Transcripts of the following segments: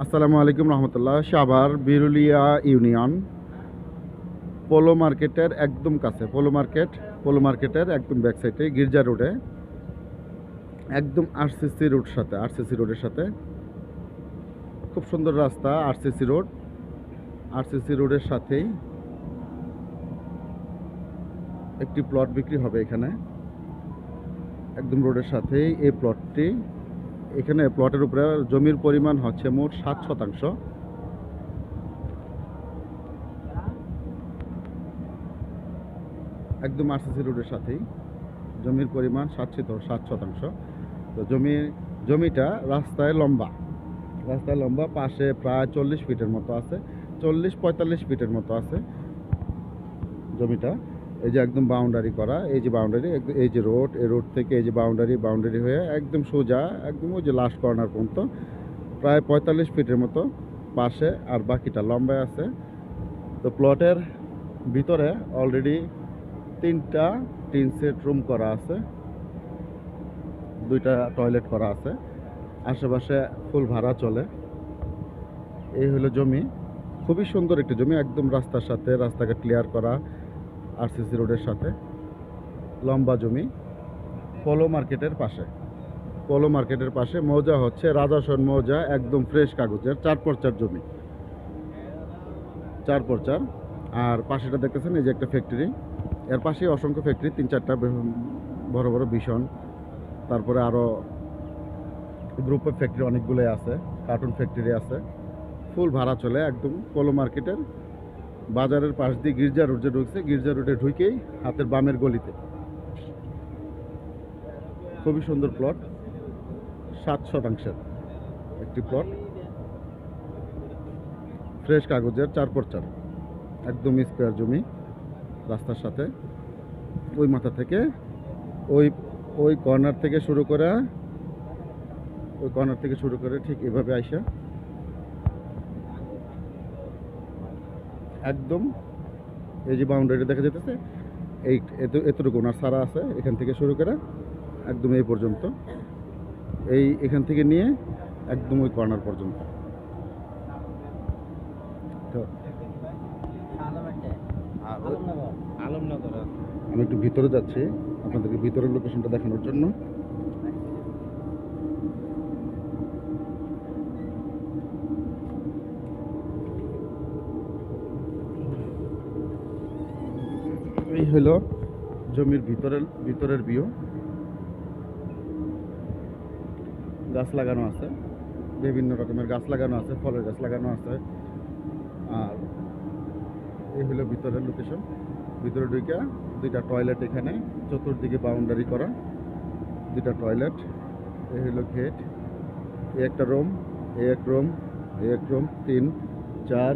আসসালামু আলাইকুম রহমতুল্লাহ। Savar Birulia union polo মার্কেটের একদম কাছে। পোলো মার্কেটের একদম ব্যাক সাইডে গির্জা রোডে, একদম আরসিসি রোডের সাথে খুব সুন্দর রাস্তা। আরসিসি রোডের সাথেই একটি প্লট বিক্রি হবে এখানে, একদম রোডের সাথেই এই প্লটটি। এখানে প্লটের উপরে জমির পরিমাণ হচ্ছে মোট 7 শতাংশ। একদম আরসিসি রোডের সাথেই জমির পরিমাণ 7 শতাংশ। তো জমিটা রাস্তায় লম্বা, পাশে প্রায় 40 ফিটের মতো আছে, 40-45 ফিটের মতো আছে জমিটা। এই যে একদম বাউন্ডারি করা, এই যে বাউন্ডারি, এই যে রোড, এই রোড থেকে এই যে বাউন্ডারি হয়ে একদম সোজা, একদম ওই যে লাস্ট কর্নার পর্যন্ত প্রায় 45 ফিটের মতো পাশে, আর বাকিটা লম্বায় আছে। তো প্লটের ভিতরে অলরেডি 3টা টিন সেট রুম করা আছে, 2টা টয়লেট করা আছে, আশেপাশে ফুল ভাড়া চলে। এই হলো জমি, খুবই সুন্দর একটি জমি, একদম রাস্তার সাথে, রাস্তাঘাট ক্লিয়ার করা, আরসিসি রোডের সাথে লম্বা জমি। পোলো মার্কেটের পাশে মৌজা হচ্ছে রাজাসন মৌজা, একদম ফ্রেশ কাগজের 4x4 জমি, 4x4। আর পাশেটা দেখতেছেন এই যে একটা ফ্যাক্টরি, এর পাশে অসংখ্য ফ্যাক্টরি, 3-4টা বড় বড় ভীষণ, তারপরে আরও গ্রুপের ফ্যাক্টরি অনেকগুলোই আছে, কার্টুন ফ্যাক্টরি আছে, ফুল ভাড়া চলে। একদম পোলো মার্কেটের বাজারের পাশ দিয়ে গির্জা রোডে ঢুকছে, গির্জা রোডে ঢুকেই হাতের বামের গলিতে খুবই সুন্দর প্লট, 7 শতাংশের একটি প্লট, ফ্রেশ কাগজের 4x4, একদম স্কোয়ার জমি। রাস্তার সাথে ওই মাথা থেকে ওই কর্নার থেকে শুরু করে ঠিক এভাবে আইসা একদম এই যে বাউন্ডারি দেখা যেতেছে, এতটুকু ওনার সারা আছে, এখান থেকে শুরু করে একদম এই পর্যন্ত, এখান থেকে নিয়ে একদম ওই কর্নার পর্যন্ত। তো আমি একটু ভিতরে যাচ্ছি আপনাদেরকে ভিতরের লোকেশনটা দেখানোর জন্য। এই হলো জমির ভিতরের ভিউ। গাছ লাগানো আছে, বিভিন্ন রকমের গাছ লাগানো আছে, ফলের গাছ লাগানো আছে। আর এই হলো ভিতরের লোকেশন। ভিতরে ঢুকে 2টা টয়লেট, এখানে চতুর্দিকে বাউন্ডারি করা 2টা টয়লেট। এই হলো গেট, এই একটা রুম, এই এক রুম, 3, 4,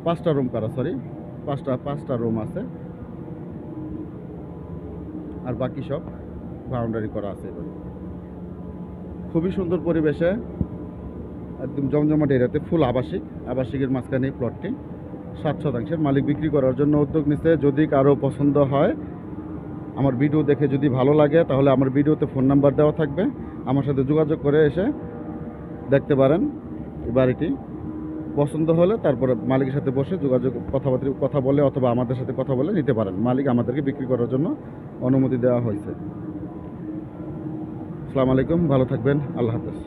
5টা রুম করা, সরি 5টা রুম আছে, আর বাকি সব বাউন্ডারি করা আছে। এবার খুবই সুন্দর পরিবেশে, একদম জমজমাট এরিয়াতে, ফুল আবাসিকের মাঝখানে এই প্লটটি 7 শতাংশের। মালিক বিক্রি করার জন্য উদ্যোগ নিচ্ছে। যদি কারো পছন্দ হয়, আমার ভিডিও দেখে যদি ভালো লাগে, তাহলে আমার ভিডিওতে ফোন নাম্বার দেওয়া থাকবে, আমার সাথে যোগাযোগ করে এসে দেখতে পারেন। এই বাড়িটি পছন্দ হলে তারপরে মালিকের সাথে বসে কথা বলে অথবা আমাদের সাথে কথা বলে নিতে পারেন। মালিক আমাদেরকে বিক্রি করার জন্য অনুমতি দেওয়া হয়েছে। আসসালামু আলাইকুম, ভালো থাকবেন, আল্লাহ হাফেজ।